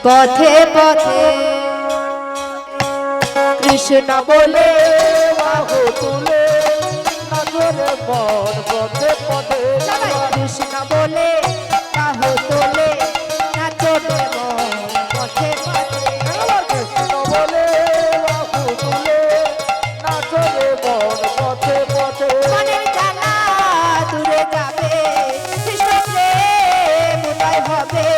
পথে পথে কৃষ্ণ বলে বাহু তুলে নাচরে মন পথে পথে কৃষ্ণ বলে বাহু তুলে নাচরে মন পথে পথে কৃষ্ণ বলে বাহু তুলে নাচরে মন পথে পথে মনের জ্বালা দূরে যাবে কৃষ্ণ প্রেম উদয় হবে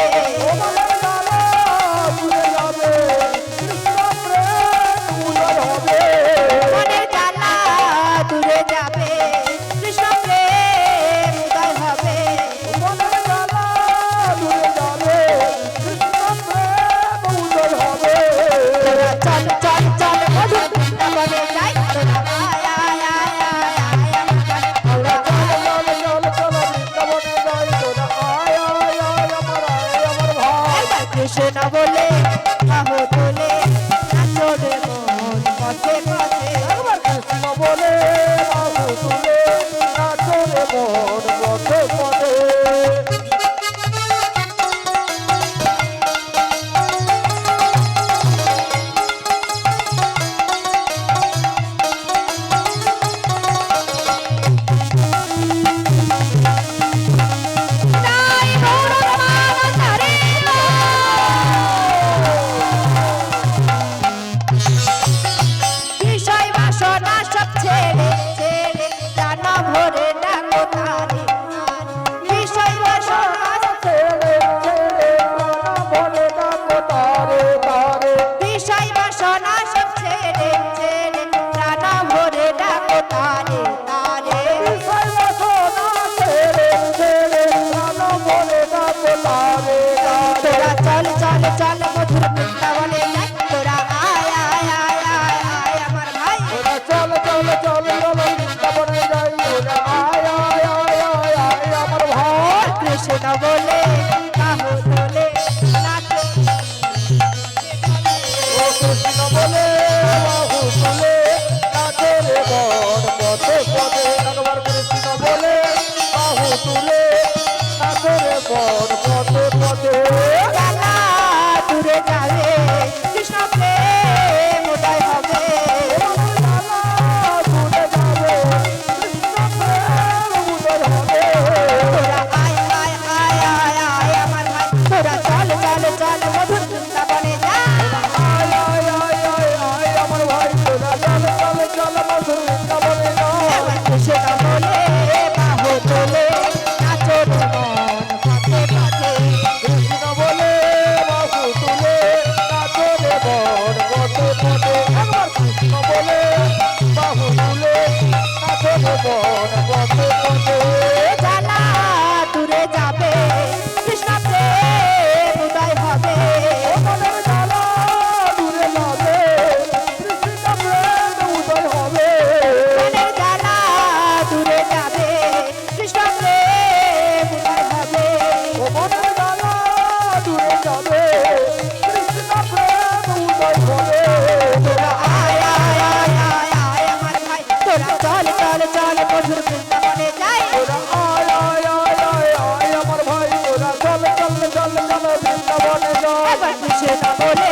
কৃষ্ণ বলে বাহু তুলে নাচরে মন পথে পথে কৃষ্ণ বলে বাহু তুলে নাচরে মন পথে পথে কৃষ্ণ বলে বাহু তুলে নাচে ও কৃষ্ণ বলে বাহু তুলে নাচে রে মন পথে পথে একবার কৃষ্ণ বলে বাহু তুলে নাচে রে মন পথে পথে জ্বালা দূরে যাবে কৃষ্ণ প্রেম উদয় হবে জ্বালা দূরে যাবে কৃষ্ণ প্রেম উদয় হবে জ্বালা দূরে যাবে কৃষ্ণ প্রেম উদয় হবে জ্বালা দূরে যাবে কৃষ্ণ প্রেম উদয় হবে জ্বালা দূরে যাবে কৃষ্ণ প্রেম উদয় হবে তোরা আয় আয় আয় আয় আয় আমার ভাই তোরা চল চল চল মধুর বৃন্দাবনে যাই তোরা আয় আয় আয় আয় আয় আমার ভাই তোরা চল চল চল চল বৃন্দাবনে যাই এবার কৃষ্ণ বলে